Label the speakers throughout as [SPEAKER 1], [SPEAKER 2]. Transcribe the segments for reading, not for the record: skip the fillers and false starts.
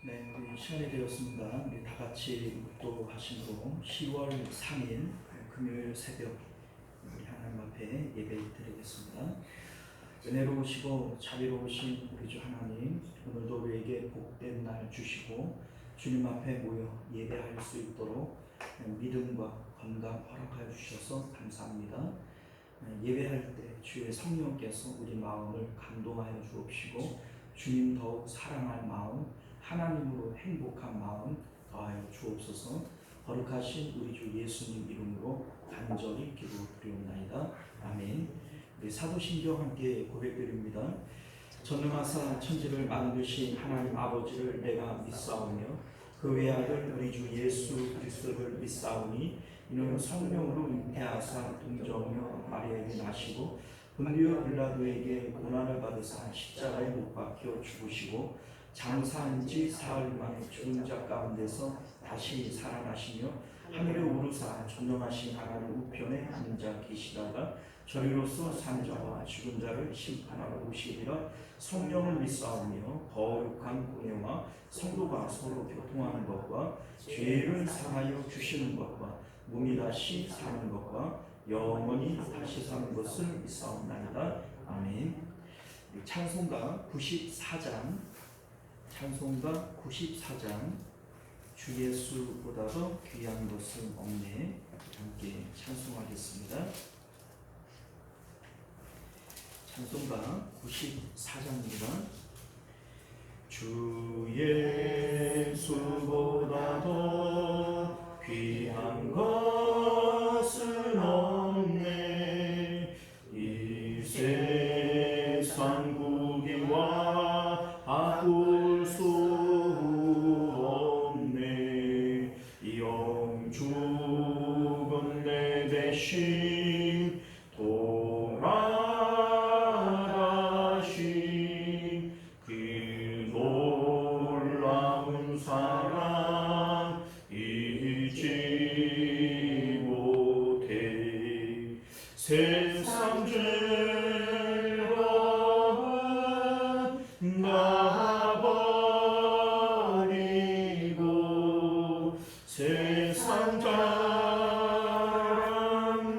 [SPEAKER 1] 네, 우리 시간이 되었습니다. 우리 다 같이 묵도하심으로 10월 3일 금요일 새벽 우리 하나님 앞에 예배 드리겠습니다. 은혜로우시고 자비로우신 우리 주 하나님, 오늘도 우리에게 복된 날 주시고 주님 앞에 모여 예배할 수 있도록 믿음과 건강 허락하여 주셔서 감사합니다. 예배할 때 주의 성령께서 우리 마음을 감동하여 주옵시고 주님 더욱 사랑할 마음, 하나님으로 행복한 마음 더하여 주옵소서. 거룩하신 우리 주 예수님 이름으로 간절히 기도드리옵나이다. 아멘. 우리 사도신경 함께 고백드립니다. 전능하사 천지를 만드신 하나님 아버지를 내가 믿사오며 그 외아들 우리 주 예수 그리스도를 믿사오니 이는 성령으로 잉태하사 동정녀 마리아에게 나시고 본디오 빌라도에게 고난을 받으사 십자가에 못 박혀 죽으시고 장사한 지 사흘 만에 죽은 자 가운데서 다시 살아나시며 하늘에 오르사 전능하신 하나님 우편에 앉아 계시다가 저리로서 산 자와 죽은 자를 심판하러 오시리라. 성령을 믿사오며 거룩한 공예와 성도가 서로 교통하는 것과 죄를 사하여 주시는 것과 몸이 다시 사는 것과 영원히 다시 사는 것을 믿사옵나이다. 아멘. 찬송가 94장 주 예수보다 더 귀한 것은 없네. 함께 찬송하겠습니다. 찬송가 94장입니다. 주 예수보다 더 귀한 것은 없네. 이 세상 부귀와 바꿀 수 없네. 영죽은 내 대신 돌아가신 그 놀라운 사랑 잊지 못해. 세상 즐거움 놔버리고 세상 자랑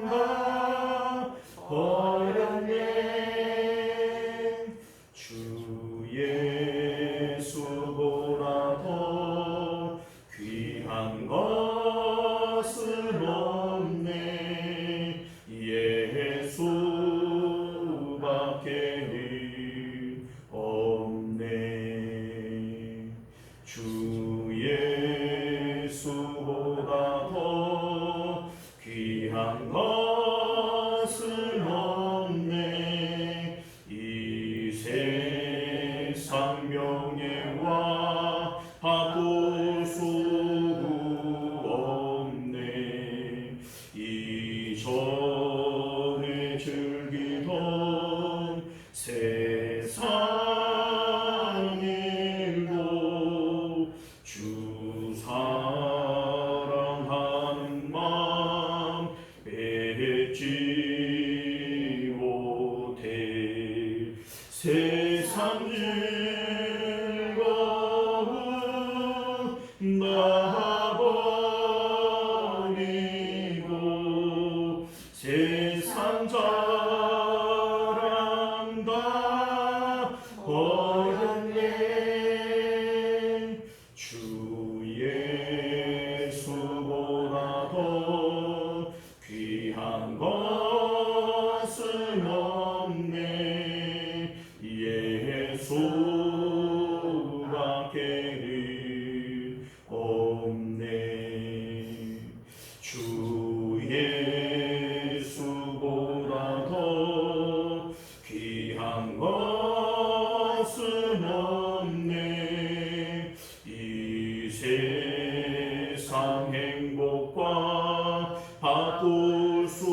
[SPEAKER 1] 다 버렸네. 주 예수보다 더 귀한 것은 없네. 예수밖에 없네. 주 예수보다 더 귀한 것은 없네. 이 세상 명예와 바꿀 수 없네. 이전에 즐기던 세상 일도 주 사랑하는 마음 맺지 못해. 세상 즐거움 놔버리고 세상 자랑 다 버렸네. 주 예수보다 더 귀한 것은 없네. 예수밖에 없네. 주 예수보다 더 귀한 것은 없네. 이 세상 행복과 바꿀 수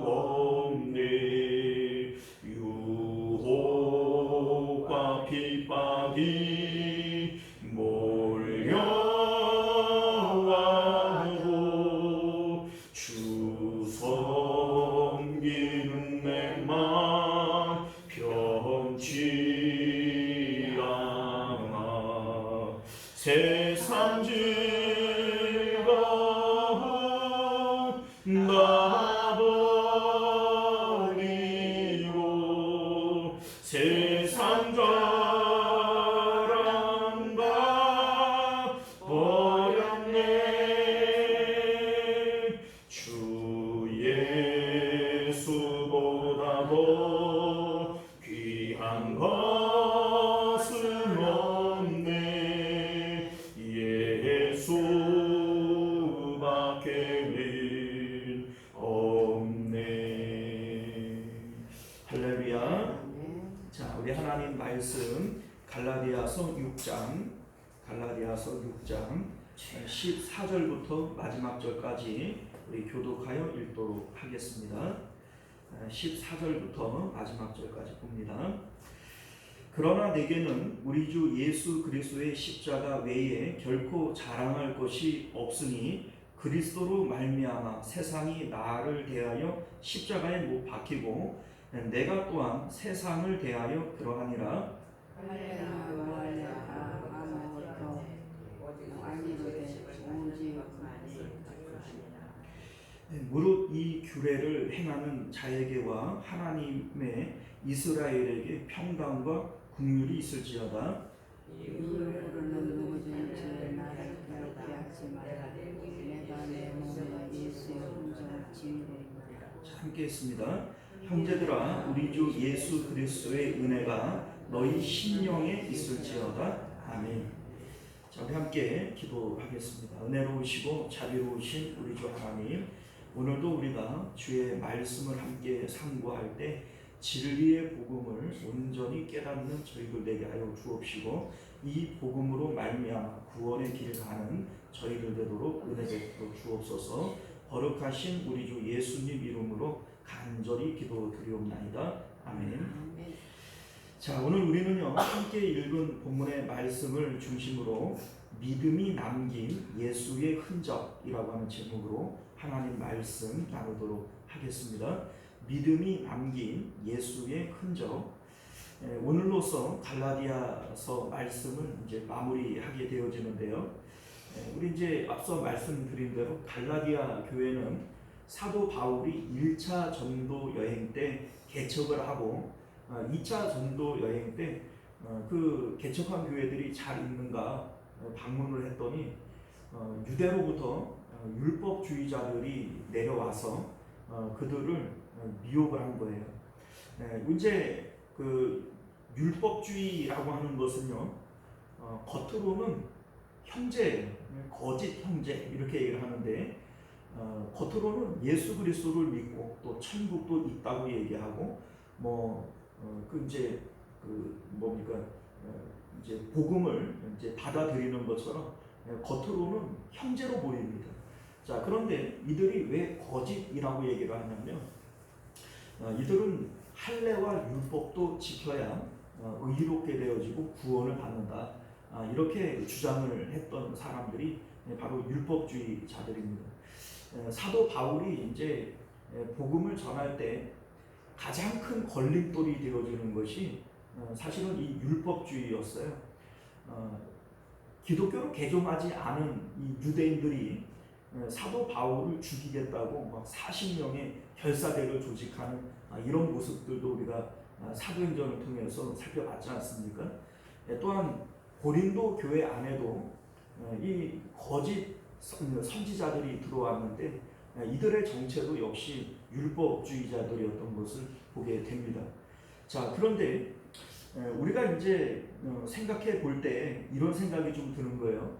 [SPEAKER 1] 없네. 유혹과 핍박이 몰려와도 주 섬기는 내 맘 변치 않아.
[SPEAKER 2] 세상 즐거움 놔버리고 세상 자랑과 버렸네. 주 예수보다 더 귀한 것은 없네. 예수밖에는 없네.
[SPEAKER 1] 할렐루야. 자, 우리 하나님 말씀 갈라디아서 6장 14절부터 마지막 절까지 우리 교독하여 읽도록 하겠습니다. 14절부터 마지막 절까지 봅니다. 그러나 내게는 우리 주 예수 그리스도의 십자가 외에 결코 자랑할 것이 없으니 그리스도로 말미암아 세상이 나를 대하여 십자가에 못 박히고 내가 또한 세상을 대하여 그러하니라. 무릇 이 규례를 행하는 자에게와 하나님의 이스라엘에게 평강과 긍휼이 있을지어다. 함께 했습니다. 형제들아, 우리 주 예수 그리스도의 은혜가 너희 심령에 있을지어다. 아멘. 자, 우리 함께 기도하겠습니다. 은혜로우시고 자비로우신 우리 주 하나님, 오늘도 우리가 주의 말씀을 함께 상고할 때 진리의 복음을 온전히 깨닫는 저희들 되게 하여 주옵시고, 이 복음으로 말미암아 구원의 길 가는 저희들 되도록 은혜 베풀어 주옵소서. 거룩하신 우리 주 예수님 이름으로 간절히 기도드리옵나이다. 아멘. 자, 오늘 우리는요 함께 읽은 본문의 말씀을 중심으로 믿음이 남긴 예수의 흔적이라고 하는 제목으로 하나님 말씀 나누도록 하겠습니다. 믿음이 남긴 예수의 흔적. 오늘로서 갈라디아서 말씀은 이제 마무리하게 되어지는데요. 우리 이제 앞서 말씀드린 대로 갈라디아 교회는 사도 바울이 1차 전도 여행 때 개척을 하고 2차 전도 여행 때 그 개척한 교회들이 잘 있는가 방문을 했더니 유대로부터 율법주의자들이 내려와서 그들을 미혹을 한 거예요. 이제 그 율법주의라고 하는 것은요, 겉으로는 형제, 거짓 형제 이렇게 얘기를 하는데, 겉으로는 예수 그리스도를 믿고 또 천국도 있다고 얘기하고, 이제 이제 복음을 이제 받아들이는 것처럼 겉으로는 형제로 보입니다. 자, 그런데 이들이 왜 거짓이라고 얘기를 하냐면, 이들은 할례와 율법도 지켜야 의롭게 되어지고 구원을 받는다, 이렇게 주장을 했던 사람들이 바로 율법주의자들입니다. 사도 바울이 이제 복음을 전할 때 가장 큰 걸림돌이 되어지는 것이 사실은 이 율법주의였어요. 기독교로 개종하지 않은 이 유대인들이 사도 바울을 죽이겠다고 막 40명의 결사대를 조직하는 이런 모습들도 우리가 사도행전을 통해서 살펴봤지 않습니까? 또한 고린도 교회 안에도 이 거짓 선지자들이 들어왔는데 이들의 정체도 역시 율법주의자들이었던 것을 보게 됩니다. 자, 그런데 우리가 이제 생각해 볼 때 이런 생각이 좀 드는 거예요.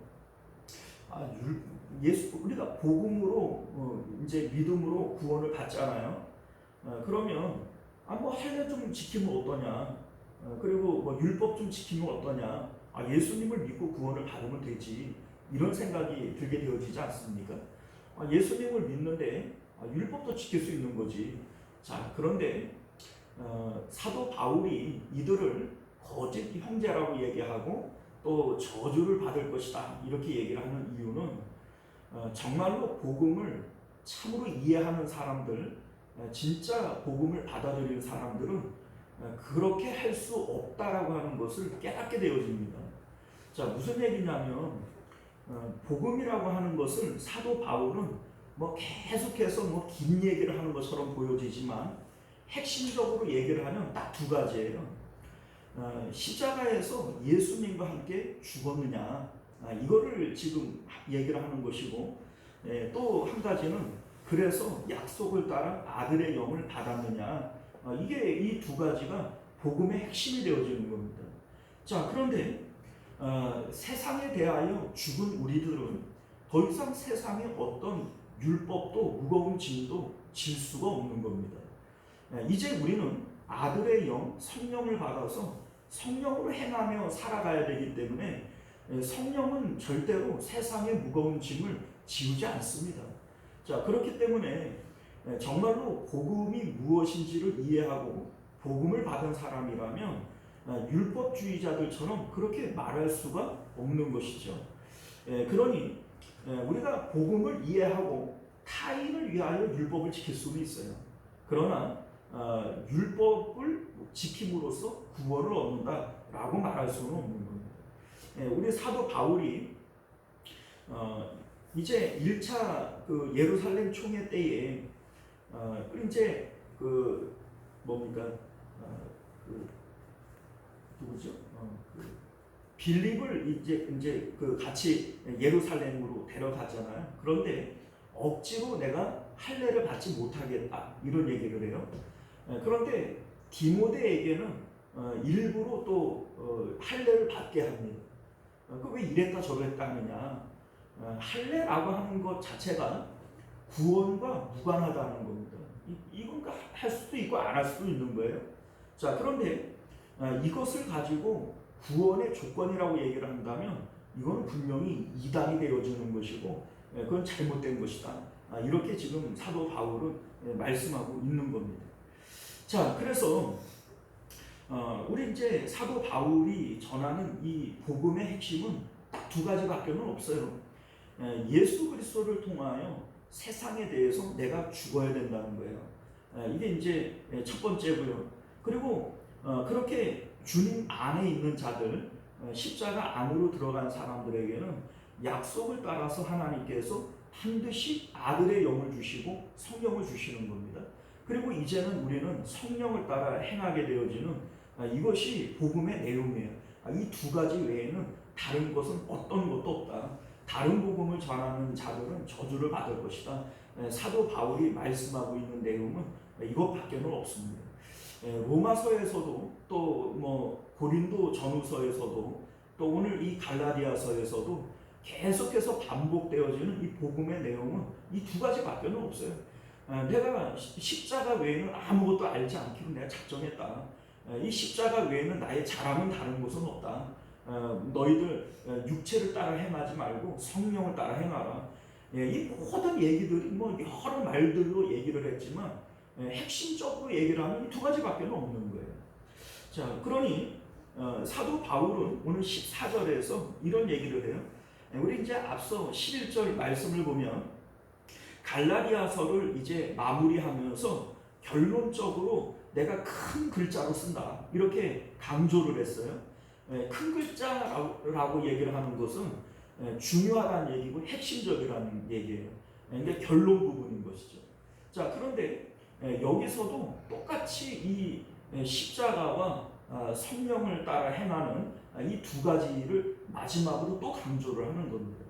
[SPEAKER 1] 우리가 복음으로 이제 믿음으로 구원을 받잖아요. 그러면 할례 좀 지키면 어떠냐? 그리고 율법 좀 지키면 어떠냐? 예수님을 믿고 구원을 받으면 되지. 이런 생각이 들게 되어지지 않습니까? 예수님을 믿는데 율법도 지킬 수 있는 거지. 자, 그런데 사도 바울이 이들을 거짓 형제라고 얘기하고 또 저주를 받을 것이다 이렇게 얘기를 하는 이유는 정말로 복음을 참으로 이해하는 사람들, 진짜 복음을 받아들이는 사람들은 그렇게 할 수 없다라고 하는 것을 깨닫게 되어집니다. 자, 무슨 얘기냐면 복음이라고 하는 것은 사도 바울은 뭐 계속해서 뭐 긴 얘기를 하는 것처럼 보여지지만 핵심적으로 얘기를 하면 딱 두 가지예요. 십자가에서 예수님과 함께 죽었느냐, 이거를 지금 얘기를 하는 것이고, 또 한 가지는 그래서 약속을 따라 아들의 영을 받았느냐, 이게 이 두 가지가 복음의 핵심이 되어지는 겁니다. 자, 그런데 세상에 대하여 죽은 우리들은 더 이상 세상의 어떤 율법도 무거운 짐도 질 수가 없는 겁니다. 이제 우리는 아들의 영, 성령을 받아서 성령으로 행하며 살아가야 되기 때문에 성령은 절대로 세상의 무거운 짐을 지우지 않습니다. 자, 그렇기 때문에 정말로 복음이 무엇인지를 이해하고 복음을 받은 사람이라면 율법주의자들처럼 그렇게 말할 수가 없는 것이죠. 그러니 우리가 복음을 이해하고 타인을 위하여 율법을 지킬 수는 있어요. 그러나 율법을 지킴으로써 구원을 얻는다라고 말할 수는 없는 겁니다. 우리 사도 바울이 이제 1차 그 예루살렘 총회 때에 이제 그 뭡니까 누구죠? 빌립을 이제 그 같이 예루살렘으로 데려갔잖아요. 그런데 억지로 내가 할례를 받지 못하겠다 이런 얘기를 해요. 그런데 디모데에게는 일부러 또 할례를 받게 합니다. 그 왜 이랬다 저랬다 하느냐? 할례라고 하는 것 자체가 구원과 무관하다는 겁니다. 이건 할 수도 있고 안 할 수도 있는 거예요. 자, 그런데 이것을 가지고 구원의 조건이라고 얘기를 한다면 이건 분명히 이단이 되어지는 것이고 그건 잘못된 것이다. 이렇게 지금 사도 바울은 말씀하고 있는 겁니다. 자, 그래서 우리 이제 사도 바울이 전하는 이 복음의 핵심은 딱 두 가지밖에는 없어요. 예수 그리스도를 통하여 세상에 대해서 내가 죽어야 된다는 거예요. 이게 이제 첫 번째고요. 그리고 그렇게 주님 안에 있는 자들, 십자가 안으로 들어간 사람들에게는 약속을 따라서 하나님께서 반드시 아들의 영을 주시고 성령을 주시는 겁니다. 그리고 이제는 우리는 성령을 따라 행하게 되어지는 이것이 복음의 내용이에요. 이 두 가지 외에는 다른 것은 어떤 것도 없다. 다른 복음을 전하는 자들은 저주를 받을 것이다. 사도 바울이 말씀하고 있는 내용은 이것밖에는 없습니다. 로마서에서도 또 뭐 고린도 전후서에서도 또 오늘 이 갈라디아서에서도 계속해서 반복되어지는 이 복음의 내용은 이 두 가지밖에는 없어요. 내가 십자가 외에는 아무것도 알지 않기로 내가 작정했다. 이 십자가 외에는 나의 자랑은 다른 것은 없다. 너희들 육체를 따라 행하지 말고 성령을 따라 행하라. 이 모든 얘기들이 뭐 여러 말들로 얘기를 했지만 핵심적으로 얘기를 하면 이 두 가지밖에 없는 거예요. 자, 그러니 사도 바울은 오늘 14절에서 이런 얘기를 해요. 우리 이제 앞서 11절 말씀을 보면 갈라디아서를 이제 마무리하면서 결론적으로 내가 큰 글자로 쓴다 이렇게 강조를 했어요. 큰 글자라고 얘기를 하는 것은 중요하다는 얘기고 핵심적이라는 얘기예요. 이게 결론 부분인 것이죠. 자, 그런데 여기서도 똑같이 이 십자가와 성령을 따라 행하는 이 두 가지를 마지막으로 또 강조를 하는 겁니다.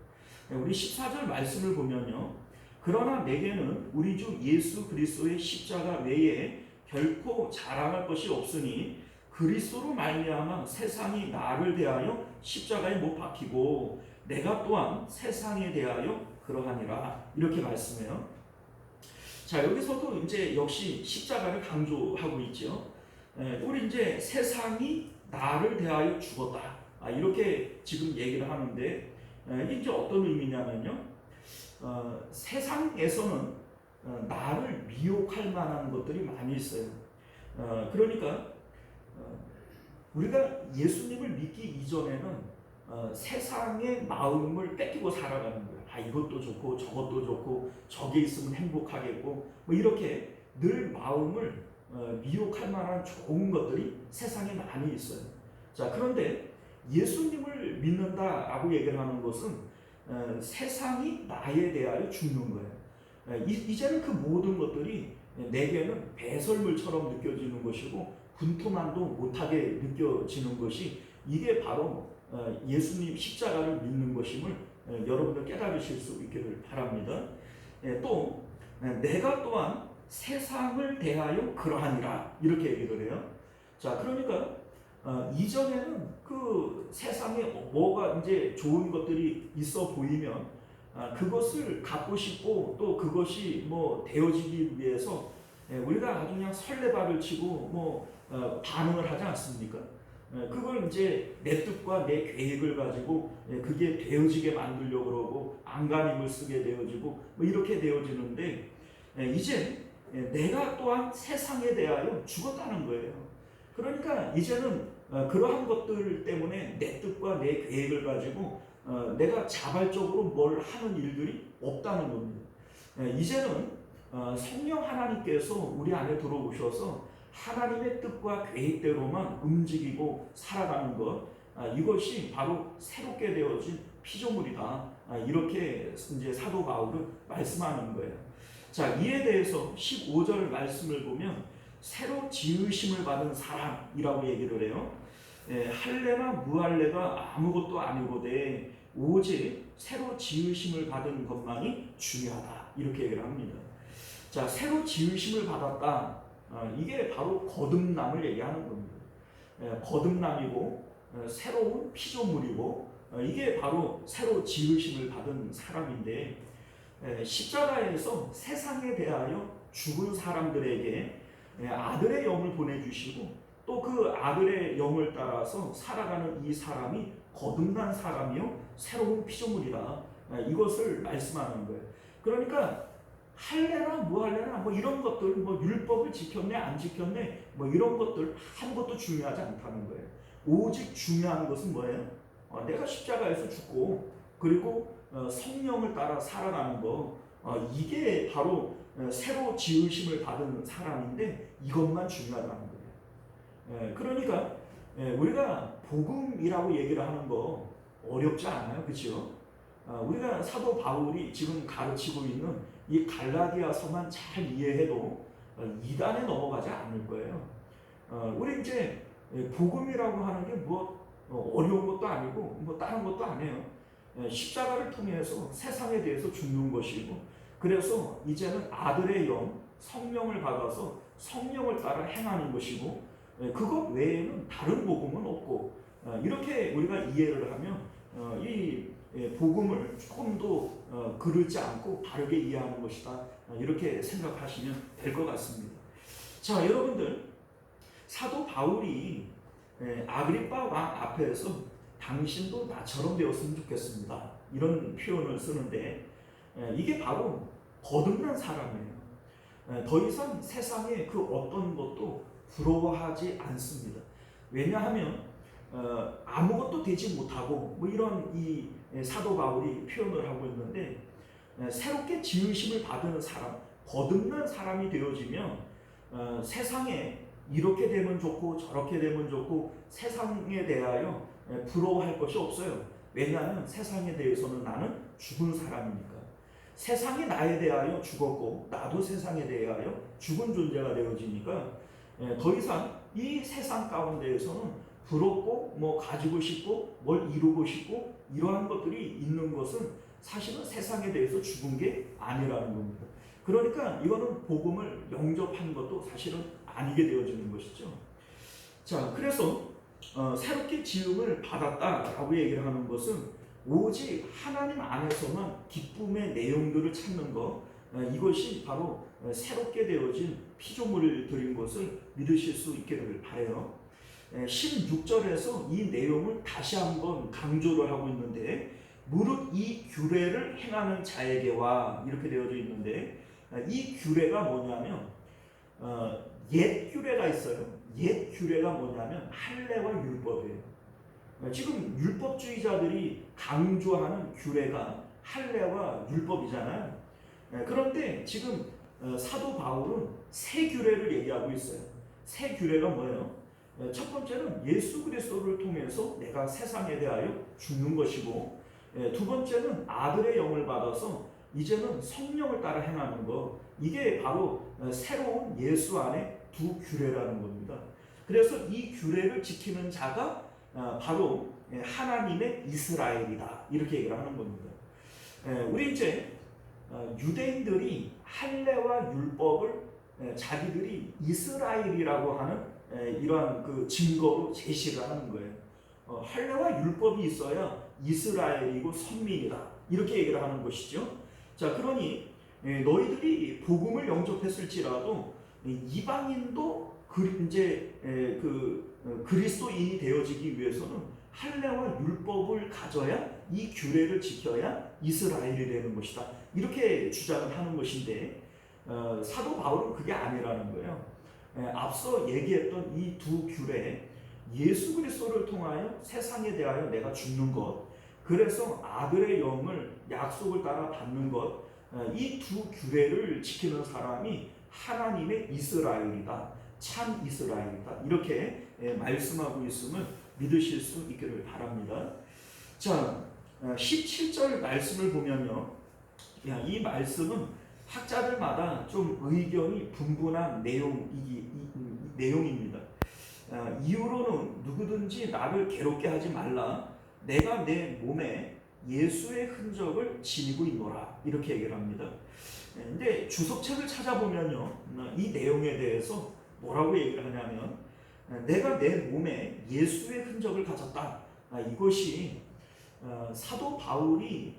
[SPEAKER 1] 우리 14절 말씀을 보면요. 그러나 내게는 우리 주 예수 그리스도의 십자가 외에 결코 자랑할 것이 없으니 그리스도로 말미암아 세상이 나를 대하여 십자가에 못 박히고 내가 또한 세상에 대하여 그러하니라 이렇게 말씀해요. 자, 여기서도 이제 역시 십자가를 강조하고 있죠. 우리 이제 세상이 나를 대하여 죽었다. 이렇게 지금 얘기를 하는데 이게 이제 어떤 의미냐면요. 세상에서는 나를 미혹할 만한 것들이 많이 있어요. 그러니까 우리가 예수님을 믿기 이전에는 세상의 마음을 뺏기고 살아가는 거예요. 이것도 좋고 저것도 좋고 저게 있으면 행복하겠고 뭐 이렇게 늘 마음을 미혹할 만한 좋은 것들이 세상에 많이 있어요. 자, 그런데 예수님을 믿는다라고 얘기를 하는 것은 세상이 나에 대하여 죽는 거예요. 이제는 그 모든 것들이 내게는 배설물처럼 느껴지는 것이고 분투만도 못하게 느껴지는 것이 이게 바로 예수님 십자가를 믿는 것임을 여러분들 깨달으실 수 있기를 바랍니다. 또 내가 또한 세상을 대하여 그러하니라 이렇게 얘기를 해요. 자, 그러니까 이전에는 그 세상에 뭐가 이제 좋은 것들이 있어 보이면 그것을 갖고 싶고 또 그것이 뭐 되어지기 위해서 우리가 아주 그냥 설레발을 치고 뭐 반응을 하지 않습니까? 그걸 이제 내 뜻과 내 계획을 가지고 그게 되어지게 만들려고 그러고 안간힘을 쓰게 되어지고 뭐 이렇게 되어지는데 이제 내가 또한 세상에 대하여 죽었다는 거예요. 그러니까 이제는 그러한 것들 때문에 내 뜻과 내 계획을 가지고 내가 자발적으로 뭘 하는 일들이 없다는 겁니다. 이제는 성령 하나님께서 우리 안에 들어오셔서 하나님의 뜻과 계획대로만 움직이고 살아가는 것, 이것이 바로 새롭게 되어진 피조물이다. 이렇게 이제 사도 바울은 말씀하는 거예요. 자, 이에 대해서 15절 말씀을 보면 새로 지으심을 받은 사람이라고 얘기를 해요. 할례나 무할례가 아무것도 아니고되 오직 새로 지으심을 받은 것만이 중요하다. 이렇게 얘기를 합니다. 자, 새로 지으심을 받았다. 이게 바로 거듭남을 얘기하는 겁니다. 거듭남이고 새로운 피조물이고 이게 바로 새로 지으심을 받은 사람인데 십자가에서 세상에 대하여 죽은 사람들에게 아들의 영을 보내주시고 또 그 아들의 영을 따라서 살아가는 이 사람이 거듭난 사람이요 새로운 피조물이다. 이것을 말씀하는 거예요. 그러니까 할례나 무할례나 뭐 이런 것들, 뭐 율법을 지켰네 안 지켰네 뭐 이런 것들 한 것도 중요하지 않다는 거예요. 오직 중요한 것은 뭐예요? 내가 십자가에서 죽고 그리고 성령을 따라 살아가는 거, 이게 바로 새로 지으심을 받은 사람인데 이것만 중요하다는 거예요. 그러니까 우리가 복음이라고 얘기를 하는 거 어렵지 않아요, 그렇죠? 우리가 사도 바울이 지금 가르치고 있는 이 갈라디아서만 잘 이해해도 이단에 넘어가지 않을 거예요. 우리 이제 복음이라고 하는 게 뭐 어려운 것도 아니고 뭐 다른 것도 아니에요. 십자가를 통해서 세상에 대해서 죽는 것이고 그래서 이제는 아들의 영, 성령을 받아서 성령을 따라 행하는 것이고 그것 외에는 다른 복음은 없고 이렇게 우리가 이해를 하면 이 복음을 조금 더 그르지 않고 바르게 이해하는 것이다. 이렇게 생각하시면 될 것 같습니다. 자, 여러분들 사도 바울이 아그리빠 왕 앞에서 당신도 나처럼 되었으면 좋겠습니다. 이런 표현을 쓰는데 이게 바로 거듭난 사람이에요. 더 이상 세상에 그 어떤 것도 부러워하지 않습니다. 왜냐하면 아무것도 되지 못하고 뭐 이런 이 사도 바울이 표현을 하고 있는데 새롭게 지으심을 받은 사람, 거듭난 사람이 되어지면 세상에 이렇게 되면 좋고 저렇게 되면 좋고 세상에 대하여 부러워할 것이 없어요. 왜냐하면 세상에 대해서는 나는 죽은 사람이니까. 세상이 나에 대하여 죽었고 나도 세상에 대하여 죽은 존재가 되어지니까 더 이상 이 세상 가운데에서는 부럽고 뭐 가지고 싶고 뭘 이루고 싶고 이러한 것들이 있는 것은 사실은 세상에 대해서 죽은 게 아니라는 겁니다. 그러니까 이거는 복음을 영접한 것도 사실은 아니게 되어지는 것이죠. 자, 그래서 새롭게 지음을 받았다라고 얘기를 하는 것은 오직 하나님 안에서만 기쁨의 내용들을 찾는 것, 이것이 바로 새롭게 되어진 피조물을 드린 것을 믿으실 수 있기를 바라요. 16절에서 이 내용을 다시 한번 강조를 하고 있는데 무릇 이 규례를 행하는 자에게와 이렇게 되어져 있는데 이 규례가 뭐냐면 옛 규례가 있어요. 옛 규례가 뭐냐면 할례와 율법이에요. 지금 율법주의자들이 강조하는 규례가 할례와 율법이잖아요. 그런데 지금 사도 바울은 새 규례를 얘기하고 있어요. 새 규례가 뭐예요? 첫 번째는 예수 그리스도를 통해서 내가 세상에 대하여 죽는 것이고, 두 번째는 아들의 영을 받아서 이제는 성령을 따라 행하는 것. 이게 바로 새로운 예수 안에 두 규례라는 겁니다. 그래서 이 규례를 지키는 자가 바로 하나님의 이스라엘이다, 이렇게 얘기를 하는 겁니다. 우리 이제 유대인들이 할례와 율법을 자기들이 이스라엘이라고 하는 이러한 그 증거로 제시를 하는 거예요. 할례와 율법이 있어야 이스라엘이고 선민이다, 이렇게 얘기를 하는 것이죠. 자, 그러니 너희들이 복음을 영접했을지라도 이방인도 그리스도인이 되어지기 위해서는 할례와 율법을 가져야, 이 규례를 지켜야 이스라엘이 되는 것이다, 이렇게 주장을 하는 것인데, 사도 바울은 그게 아니라는 거예요. 앞서 얘기했던 이 두 규례, 예수 그리스도를 통하여 세상에 대하여 내가 죽는 것, 그래서 아들의 영을 약속을 따라 받는 것, 이 두 규례를 지키는 사람이 하나님의 이스라엘이다, 참 이스라엘이다, 이렇게 말씀하고 있음을 믿으실 수 있기를 바랍니다. 자, 17절 말씀을 보면요, 이 말씀은 학자들마다 좀 의견이 분분한 내용입니다. 이유로는 누구든지 나를 괴롭게 하지 말라, 내가 내 몸에 예수의 흔적을 지니고 있노라, 이렇게 얘기를 합니다. 근데 주석책을 찾아보면요, 이 내용에 대해서 뭐라고 얘기를 하냐면, 내가 내 몸에 예수의 흔적을 가졌다, 이것이 사도 바울이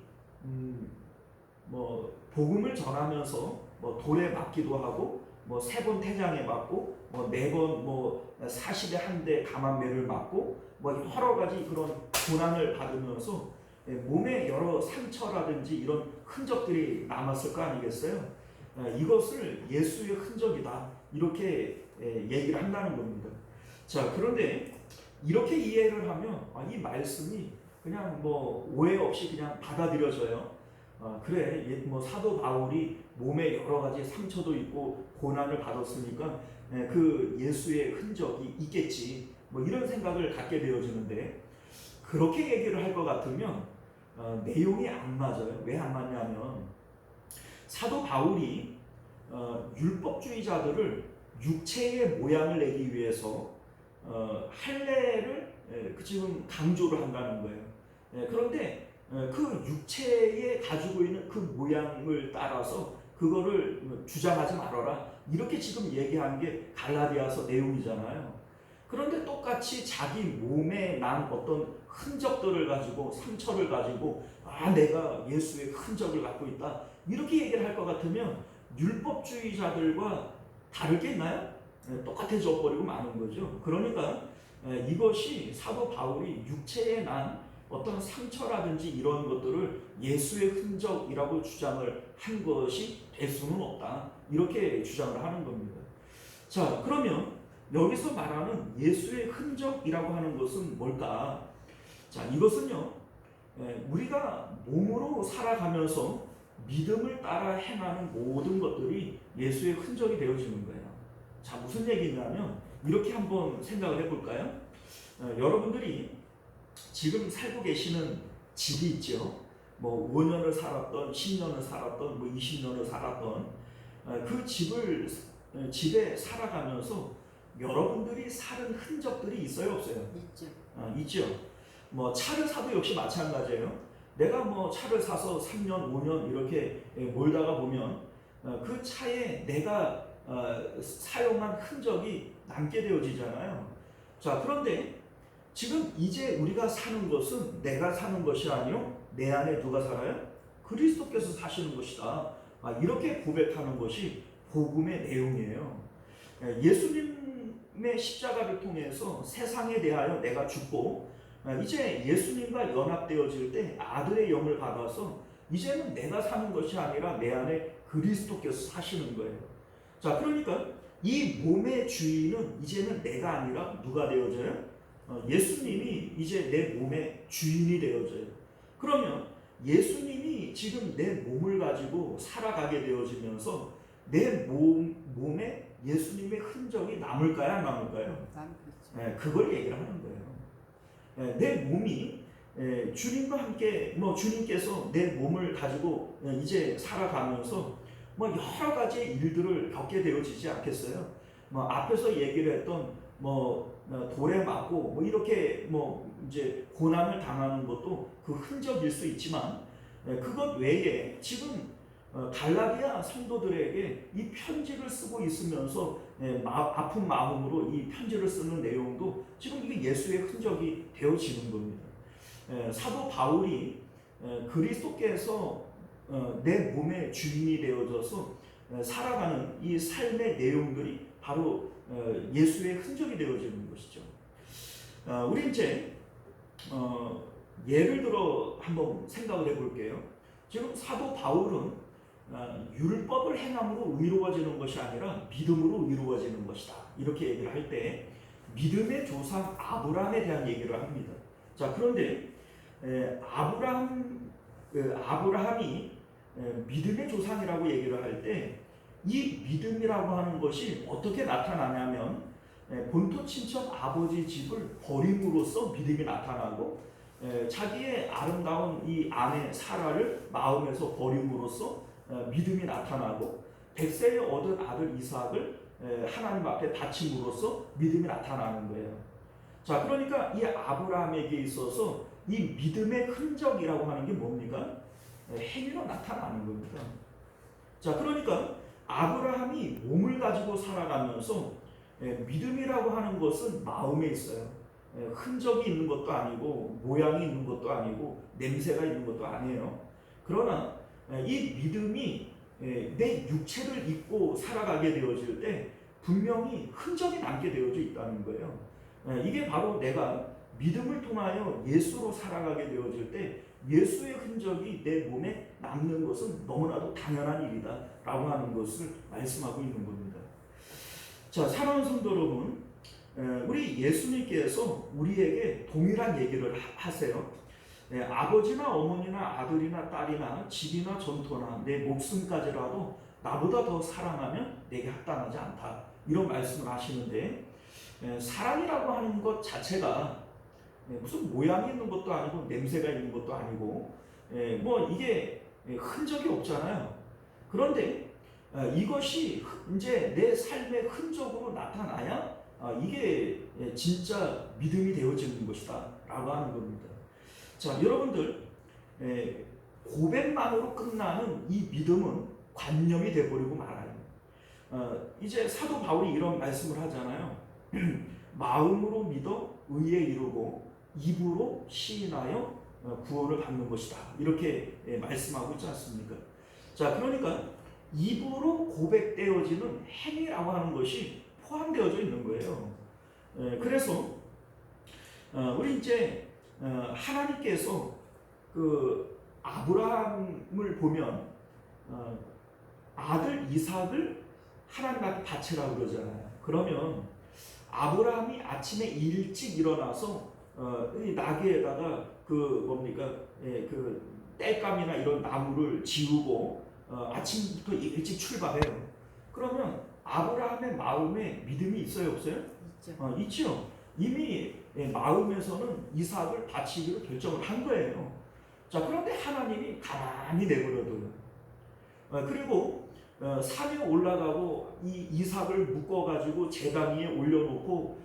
[SPEAKER 1] 복음을 전하면서 돌에 맞기도 하고, 3번 태장에 맞고, 4번 40에 한 대 감한매를 맞고, 여러 가지 그런 고난을 받으면서 몸에 여러 상처라든지 이런 흔적들이 남았을 거 아니겠어요? 이것을 예수의 흔적이다, 이렇게 얘기를 한다는 겁니다. 자, 그런데 이렇게 이해를 하면 이 말씀이 그냥 오해 없이 그냥 받아들여져요. 그래, 사도 바울이 몸에 여러 가지 상처도 있고 고난을 받았으니까 그 예수의 흔적이 있겠지, 이런 생각을 갖게 되어지는데, 그렇게 얘기를 할 것 같으면 내용이 안 맞아요. 왜 안 맞냐면, 사도 바울이 율법주의자들을 육체의 모양을 내기 위해서 할례를 지금 강조를 한다는 거예요. 그런데 그 육체에 가지고 있는 그 모양을 따라서 그거를 주장하지 말아라, 이렇게 지금 얘기한 게 갈라디아서 내용이잖아요. 그런데 똑같이 자기 몸에 난 어떤 흔적들을 가지고, 상처를 가지고, 내가 예수의 흔적을 갖고 있다, 이렇게 얘기를 할 것 같으면 율법주의자들과 다를 게 있나요? 똑같아져 버리고 마는 거죠. 그러니까 이것이 사도 바울이 육체에 난 어떤 상처라든지 이런 것들을 예수의 흔적이라고 주장을 한 것이 될 수는 없다, 이렇게 주장을 하는 겁니다. 자, 그러면 여기서 말하는 예수의 흔적이라고 하는 것은 뭘까? 자, 이것은요, 우리가 몸으로 살아가면서 믿음을 따라 행하는 모든 것들이 예수의 흔적이 되어지는 거예요. 자, 무슨 얘기냐면 이렇게 한번 생각을 해볼까요? 여러분들이 지금 살고 계시는 집이 있죠. 5년을 살았던, 10년을 살았던, 20년을 살았던 그 집에 살아가면서 여러분들이 사는 흔적들이 있어요, 없어요?
[SPEAKER 3] 있죠.
[SPEAKER 1] 있죠. 차를 사도 역시 마찬가지예요. 내가 차를 사서 3년, 5년 이렇게 몰다가 보면 그 차에 내가 사용한 흔적이 남게 되어지잖아요. 자, 그런데 지금 이제 우리가 사는 것은 내가 사는 것이 아니요, 내 안에 누가 살아요? 그리스도께서 사시는 것이다, 이렇게 고백하는 것이 복음의 내용이에요. 예수님의 십자가를 통해서 세상에 대하여 내가 죽고, 이제 예수님과 연합되어질 때 아들의 영을 받아서 이제는 내가 사는 것이 아니라 내 안에 그리스도께서 사시는 거예요. 자, 그러니까 이 몸의 주인은 이제는 내가 아니라 누가 되어져요? 예수님이 이제 내 몸의 주인이 되어져요. 그러면 예수님이 지금 내 몸을 가지고 살아가게 되어지면서 내 몸에 예수님의 흔적이 남을까요, 안 남을까요? 그걸 얘기를 하는 거예요. 내 몸이 주님과 함께 주님께서 내 몸을 가지고 이제 살아가면서 여러 가지 일들을 겪게 되어지지 않겠어요? 앞에서 얘기를 했던 돌에 맞고 이렇게 이제 고난을 당하는 것도 그 흔적일 수 있지만 그것 외에 지금 갈라디아 성도들에게 이 편지를 쓰고 있으면서 아픈 마음으로 이 편지를 쓰는 내용도 지금 이게 예수의 흔적이 되어지는 겁니다. 사도 바울이 그리스도께서 내 몸의 주인이 되어져서 살아가는 이 삶의 내용들이 바로 예수의 흔적이 되어지는 것이죠. 우리 이제 예를 들어 한번 생각을 해볼게요. 지금 사도 바울은 율법을 행함으로 의로워지는 것이 아니라 믿음으로 의로워지는 것이다. 이렇게 얘기를 할 때 믿음의 조상 아브라함에 대한 얘기를 합니다. 자, 그런데 아브라함이 믿음의 조상이라고 얘기를 할 때 이 믿음이라고 하는 것이 어떻게 나타나냐면 본토 친척 아버지 집을 버림으로써 믿음이 나타나고 자기의 아름다운 이 아내 사라를 마음에서 버림으로써 믿음이 나타나고 백세에 얻은 아들 이삭을 하나님 앞에 바침으로써 믿음이 나타나는 거예요. 자, 그러니까 이 아브라함에게 있어서 이 믿음의 흔적이라고 하는 게 뭡니까? 행위로 나타나는 겁니다. 자, 그러니까 아브라함이 몸을 가지고 살아가면서 믿음이라고 하는 것은 마음에 있어요. 흔적이 있는 것도 아니고 모양이 있는 것도 아니고 냄새가 있는 것도 아니에요. 그러나 이 믿음이 내 육체를 입고 살아가게 되어질 때 분명히 흔적이 남게 되어져 있다는 거예요. 이게 바로 내가 믿음을 통하여 예수로 살아가게 되어질 때 예수의 흔적이 내 몸에 남는 것은 너무나도 당연한 일이다 라고 하는 것을 말씀하고 있는 겁니다. 자, 사랑하는 성도 여러분, 우리 예수님께서 우리에게 동일한 얘기를 하세요. 아버지나 어머니나 아들이나 딸이나 집이나 전토나 내 목숨까지라도 나보다 더 사랑하면 내게 합당하지 않다, 이런 말씀을 하시는데 사랑이라고 하는 것 자체가 무슨 모양이 있는 것도 아니고 냄새가 있는 것도 아니고 이게 흔적이 없잖아요. 그런데 이것이 이제 내 삶의 흔적으로 나타나야 이게 진짜 믿음이 되어지는 것이다 라고 하는 겁니다. 자, 여러분들, 고백만으로 끝나는 이 믿음은 관념이 되어버리고 말아요. 이제 사도 바울이 이런 말씀을 하잖아요. 마음으로 믿어 의에 이르고 입으로 시인하여 구원을 받는 것이다, 이렇게 말씀하고 있지 않습니까? 자, 그러니까 입으로 고백되어지는 행위라고 하는 것이 포함되어져 있는 거예요. 그래서 우리 이제 하나님께서 그 아브라함을 보면 아들 이삭을 하나님 앞에 바치라고 그러잖아요. 그러면 아브라함이 아침에 일찍 일어나서 이 나귀에다가 그 땔감이나 이런 나무를 지우고 아침부터 일찍 출발해요. 그러면 아브라함의 마음에 믿음이 있어요, 없어요? 있죠. 있죠. 이미 마음에서는 이삭을 바치기로 결정을 한 거예요. 자, 그런데 하나님이 가만히 내버려둬요. 그리고 산에 올라가고 이 이삭을 묶어가지고 제단 위에 올려놓고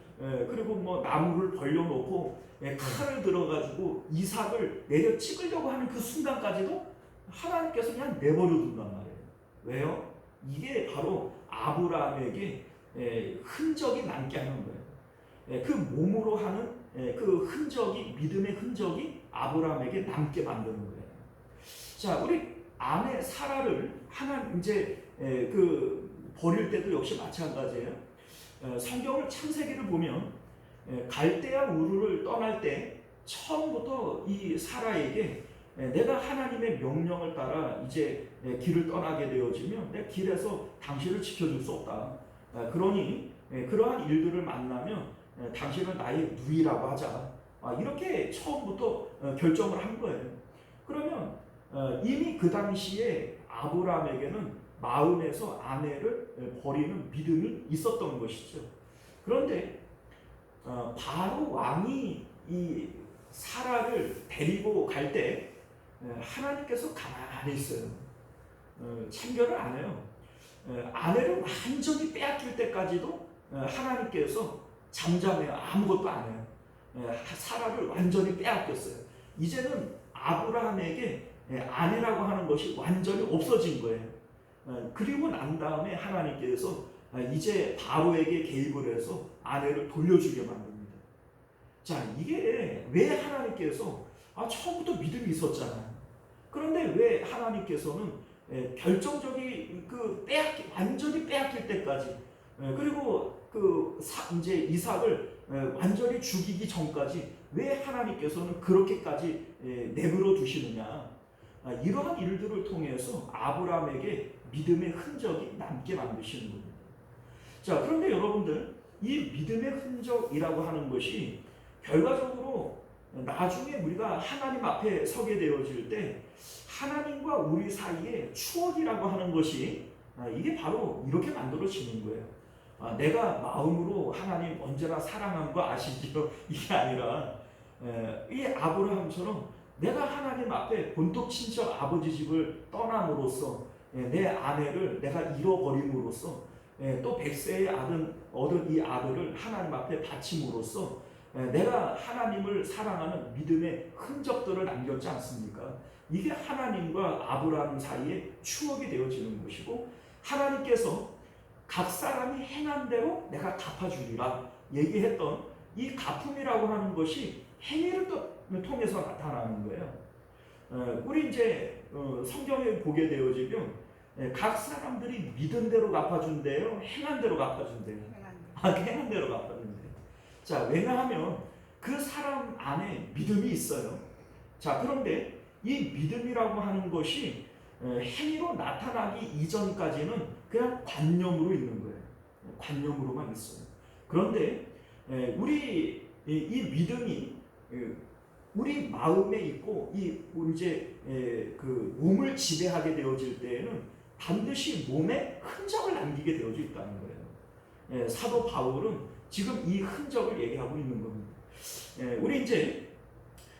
[SPEAKER 1] 그리고 나무를 벌려놓고 칼을 들어가지고 이삭을 내려 찍으려고 하는 그 순간까지도 하나님께서 그냥 내버려둔단 말이에요. 왜요? 이게 바로 아브라함에게 흔적이 남게 하는 거예요. 그 몸으로 하는 그 흔적이, 믿음의 흔적이 아브라함에게 남게 만드는 거예요. 자, 우리 아내 사라를 하나님 이제 버릴 때도 역시 마찬가지예요. 성경을 창세기를 보면 갈대아 우르를 떠날 때 처음부터 이 사라에게 내가 하나님의 명령을 따라 이제 길을 떠나게 되어지면 내 길에서 당신을 지켜줄 수 없다. 그러니 그러한 일들을 만나면 당신은 나의 누이라고 하자. 이렇게 처음부터 결정을 한 거예요. 그러면 이미 그 당시에 아브라함에게는 마음에서 아내를 버리는 믿음이 있었던 것이죠. 그런데 바로 왕이 이 사라를 데리고 갈 때 하나님께서 가만히 있어요. 참견을 안 해요. 아내를 완전히 빼앗길 때까지도 하나님께서 잠잠해요. 아무것도 안 해요. 사라를 완전히 빼앗겼어요. 이제는 아브라함에게 아내라고 하는 것이 완전히 없어진 거예요. 그리고 난 다음에 하나님께서 이제 바로에게 개입을 해서 아내를 돌려주게 만듭니다. 자, 이게 왜 하나님께서 처음부터 믿음이 있었잖아요. 그런데 왜 하나님께서는 결정적인 완전히 빼앗길 때까지 그리고 이제 이삭을 완전히 죽이기 전까지 왜 하나님께서는 그렇게까지 내버려 두시느냐? 이러한 일들을 통해서 아브라함에게 믿음의 흔적이 남게 만드시는 겁니다. 자, 그런데 여러분들, 이 믿음의 흔적이라고 하는 것이 결과적으로 나중에 우리가 하나님 앞에 서게 되어질 때 하나님과 우리 사이에 추억이라고 하는 것이 이게 바로 이렇게 만들어지는 거예요. 내가 마음으로 하나님 언제나 사랑하는 거 아시죠? 이게 아니라 이 아브라함처럼 내가 하나님 앞에 본토 친척 아버지 집을 떠남으로써 내 아내를 내가 잃어버림으로써 또 100세의 얻은 이 아들을 하나님 앞에 바침으로써 내가 하나님을 사랑하는 믿음의 흔적들을 남겼지 않습니까? 이게 하나님과 아브라함 사이에 추억이 되어지는 것이고 하나님께서 각 사람이 행한 대로 내가 갚아주리라 얘기했던 이 갚음이라고 하는 것이 행위를 통해서 나타나는 거예요. 우리 이제 성경에 보게 되어지면 각 사람들이 믿은 대로 갚아준대요, 행한 대로 갚아준대요. 행한 대로 갚아준대요. 자, 왜냐하면 그 사람 안에 믿음이 있어요. 자, 그런데 이 믿음이라고 하는 것이 행위로 나타나기 이전까지는 그냥 관념으로 있는 거예요. 관념으로만 있어요. 그런데 우리 이 믿음이 우리 마음에 있고 우리 이제 그 몸을 지배하게 되어질 때에는 반드시 몸에 흔적을 남기게 되어져 있다는 거예요. 사도 바울은 지금 이 흔적을 얘기하고 있는 겁니다. 우리 이제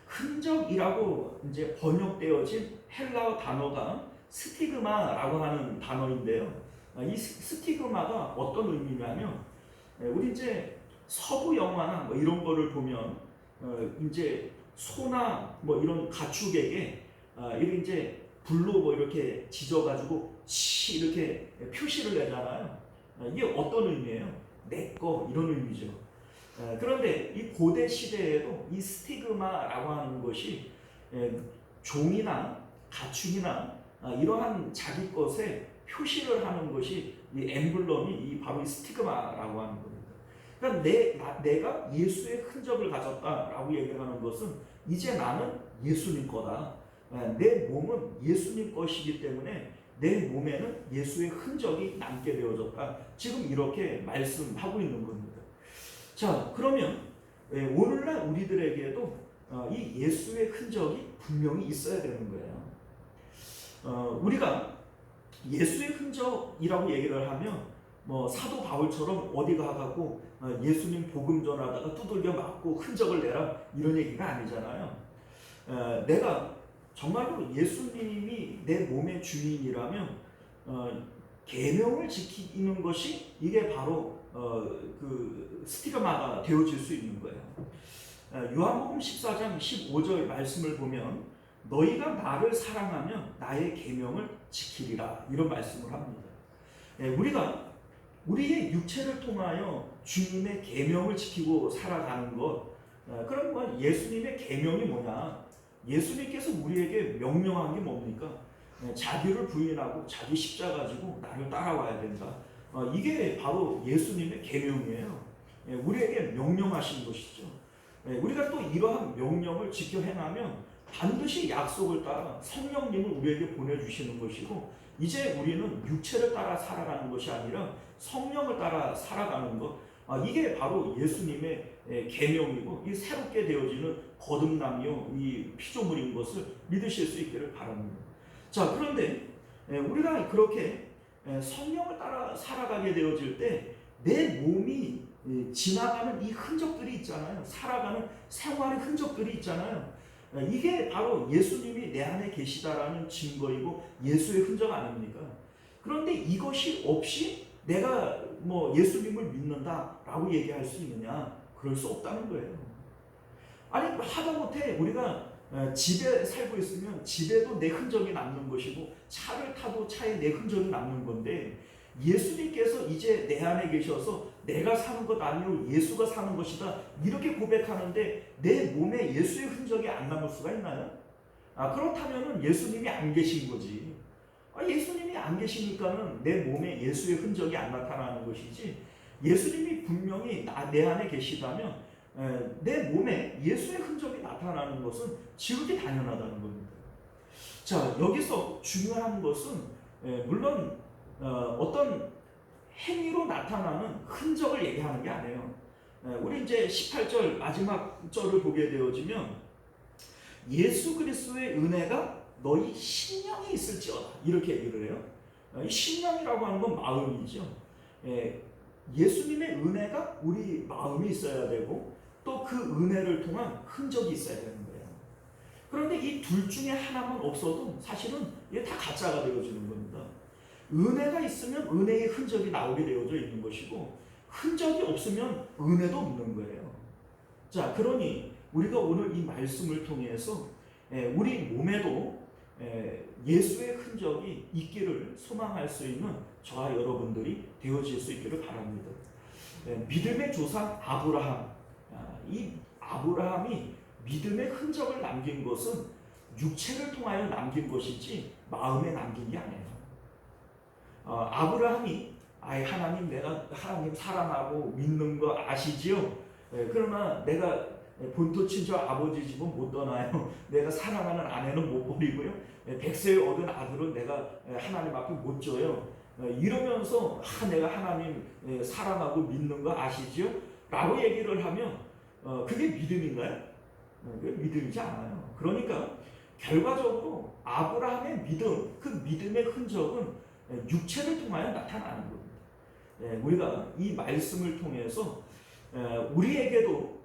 [SPEAKER 1] 흔적이라고 이제 번역되어진 헬라어 단어가 스티그마라고 하는 단어인데요. 이 스티그마가 어떤 의미냐면 우리 이제 서부 영화나 뭐 이런 거를 보면 이제 소나 뭐 이런 가축에게 이렇게 이제 불로 뭐 이렇게 지져가지고 이렇게 표시를 내잖아요. 이게 어떤 의미예요? 내 거 이런 의미죠. 그런데 이 고대 시대에도 이 스티그마라고 하는 것이 종이나 가축이나 이러한 자기 것에 표시를 하는 것이 이 엠블럼이 바로 이 스티그마라고 하는 겁니다. 그러니까 내가 예수의 흔적을 가졌다라고 얘기하는 것은 이제 나는 예수님 거다. 내 몸은 예수님 것이기 때문에 내 몸에는 예수의 흔적이 남게 되어졌다. 지금 이렇게 말씀하고 있는 겁니다. 자, 그러면 오늘날 우리들에게도 이 예수의 흔적이 분명히 있어야 되는 거예요. 우리가 예수의 흔적이라고 얘기를 하면 뭐 사도 바울처럼 어디 가갖고 예수님 복음 전하다가 두들겨 맞고 흔적을 내라 이런 얘기가 아니잖아요. 내가 정말로 예수님이 내 몸의 주인이라면 계명을 지키는 것이 이게 바로 그 스티그마가 되어질 수 있는 거예요. 요한복음 14장 15절 말씀을 보면 너희가 나를 사랑하면 나의 계명을 지키리라 이런 말씀을 합니다. 우리가 우리의 육체를 통하여 주님의 계명을 지키고 살아가는 것, 그럼 예수님의 계명이 뭐냐? 예수님께서 우리에게 명령한 게 뭡니까? 자기를 부인하고 자기 십자가 가지고 나를 따라와야 된다. 이게 바로 예수님의 계명이에요. 우리에게 명령하신 것이죠. 우리가 또 이러한 명령을 지켜 행하면 반드시 약속을 따라 성령님을 우리에게 보내주시는 것이고 이제 우리는 육체를 따라 살아가는 것이 아니라 성령을 따라 살아가는 것, 이게 바로 예수님의 계명이고 이 새롭게 되어지는 거듭남이요 이 피조물인 것을 믿으실 수 있기를 바랍니다. 자, 그런데 우리가 그렇게 성령을 따라 살아가게 되어질 때 내 몸이 지나가는 이 흔적들이 있잖아요. 살아가는 생활의 흔적들이 있잖아요. 이게 바로 예수님이 내 안에 계시다라는 증거이고 예수의 흔적 아닙니까? 그런데 이것이 없이 내가 뭐 예수님을 믿는다라고 얘기할 수 있느냐? 그럴 수 없다는 거예요. 아니 하다못해 우리가 집에 살고 있으면 집에도 내 흔적이 남는 것이고 차를 타도 차에 내 흔적이 남는 건데 예수님께서 이제 내 안에 계셔서 내가 사는 것 아니고 예수가 사는 것이다 이렇게 고백하는데 내 몸에 예수의 흔적이 안 남을 수가 있나요? 그렇다면 예수님이 안 계신 거지. 예수님이 안 계시니까는 내 몸에 예수의 흔적이 안 나타나는 것이지, 예수님이 분명히 내 안에 계시다면 내 몸에 예수의 흔적이 나타나는 것은 지극히 당연하다는 겁니다. 자, 여기서 중요한 것은 물론 어떤 행위로 나타나는 흔적을 얘기하는 게 아니에요. 우리 이제 18절 마지막 절을 보게 되어지면 예수 그리스도의 은혜가 너희 심령에 있을지어다 이렇게 얘기를 해요. 이 심령이라고 하는 건 마음이죠. 예수님의 은혜가 우리 마음이 있어야 되고 또 그 은혜를 통한 흔적이 있어야 되는 거예요. 그런데 이 둘 중에 하나만 없어도 사실은 이게 다 가짜가 되어지는 겁니다. 은혜가 있으면 은혜의 흔적이 나오게 되어져 있는 것이고 흔적이 없으면 은혜도 없는 거예요. 자, 그러니 우리가 오늘 이 말씀을 통해서 우리 몸에도 예수의 흔적이 있기를 소망할 수 있는 저와 여러분들이 되어질 수 있기를 바랍니다. 믿음의 조상 아브라함, 이 아브라함이 믿음의 흔적을 남긴 것은 육체를 통하여 남긴 것이지 마음에 남긴 게 아니에요. 아브라함이 하나님 내가 하나님 사랑하고 믿는 거 아시지요? 그러나 내가 본토 친척 아버지 집은 못 떠나요. 내가 사랑하는 아내는 못 버리고요. 100세 얻은 아들은 내가 하나님 앞에 못 줘요. 이러면서 내가 하나님 사랑하고 믿는 거 아시죠? 라고 얘기를 하면 그게 믿음인가요? 그게 믿음이지 않아요. 그러니까 결과적으로 아브라함의 믿음, 그 믿음의 흔적은 육체를 통하여 나타나는 겁니다. 우리가 이 말씀을 통해서 우리에게도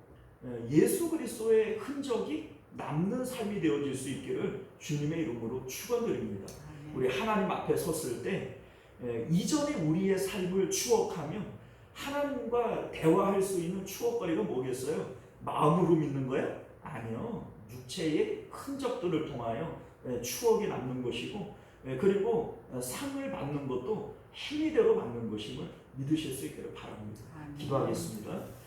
[SPEAKER 1] 예수 그리스도의 흔적이 남는 삶이 되어질 수 있기를 주님의 이름으로 축원드립니다. 우리 하나님 앞에 섰을 때 이전에 우리의 삶을 추억하며 하나님과 대화할 수 있는 추억거리가 뭐겠어요? 마음으로 믿는 거예요? 아니요. 육체의 흔적들을 통하여 추억이 남는 것이고 그리고 상을 받는 것도 행위대로 받는 것임을 믿으실 수 있기를 바랍니다. 기도하겠습니다.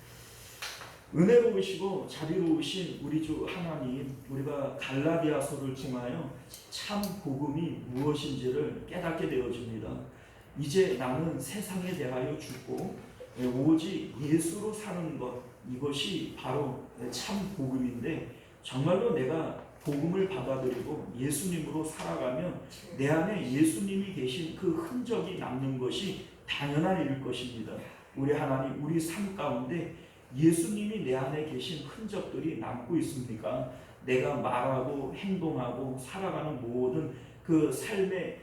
[SPEAKER 1] 은혜로우시고 자비로우신 우리 주 하나님, 우리가 갈라디아서를 통하여 참 복음이 무엇인지를 깨닫게 되어집니다. 이제 나는 세상에 대하여 죽고 오직 예수로 사는 것, 이것이 바로 참 복음인데 정말로 내가 복음을 받아들이고 예수님으로 살아가면 내 안에 예수님이 계신 그 흔적이 남는 것이 당연한 일일 것입니다. 우리 하나님, 우리 삶 가운데 예수님이 내 안에 계신 흔적들이 남고 있습니까? 내가 말하고 행동하고 살아가는 모든 그 삶의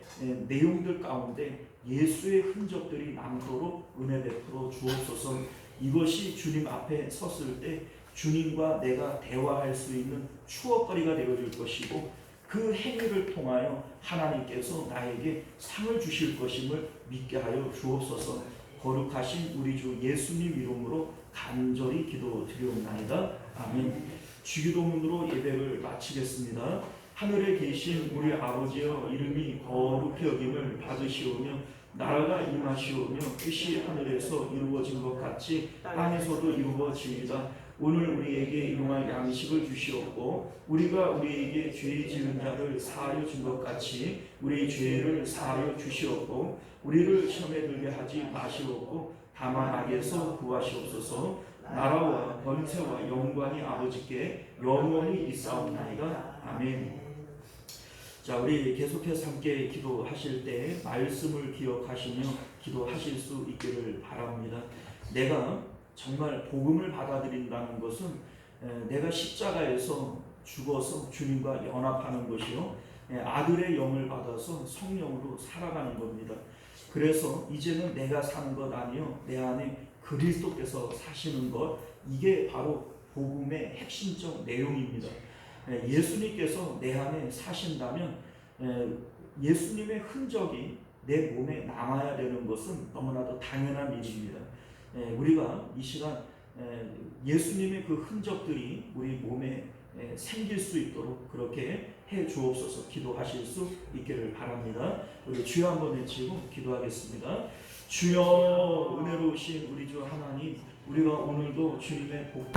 [SPEAKER 1] 내용들 가운데 예수의 흔적들이 남도록 은혜 베풀어 주옵소서. 이것이 주님 앞에 섰을 때 주님과 내가 대화할 수 있는 추억거리가 되어질 것이고 그 행위를 통하여 하나님께서 나에게 상을 주실 것임을 믿게 하여 주옵소서. 거룩하신 우리 주 예수님 이름으로 간절히 기도드리옵나이다. 아멘. 주기도문으로 예배를 마치겠습니다. 하늘에 계신 우리 아버지여, 이름이 거룩히 여김을 받으시오며 나라가 임하시오며 뜻이 하늘에서 이루어진 것 같이 땅에서도 이루어지이다. 오늘 우리에게 일용할 양식을 주시옵고 우리가 우리에게 죄 지은 자를 사하여 준 것 같이 우리 죄를 사하여 주시옵고 우리를 시험에 들게 하지 마시옵고 다만 악에서 구하시옵소서. 나라와 권세와 영광이 아버지께 영원히 있사옵나이다. 아멘. 자, 우리 계속해서 함께 기도하실 때 말씀을 기억하시며 기도하실 수 있기를 바랍니다. 내가 정말 복음을 받아들인다는 것은 내가 십자가에서 죽어서 주님과 연합하는 것이요, 아들의 영을 받아서 성령으로 살아가는 겁니다. 그래서 이제는 내가 사는 것 아니요 내 안에 그리스도께서 사시는 것, 이게 바로 복음의 핵심적 내용입니다. 예수님께서 내 안에 사신다면 예수님의 흔적이 내 몸에 남아야 되는 것은 너무나도 당연한 일입니다. 우리가 이 시간 예수님의 그 흔적들이 우리 몸에 생길 수 있도록 그렇게 해 주옵소서. 기도하실 수 있기를 바랍니다. 우리 주여 한번 외치고 기도하겠습니다. 주여, 은혜로우신 우리 주 하나님, 우리가 오늘도 주님의 복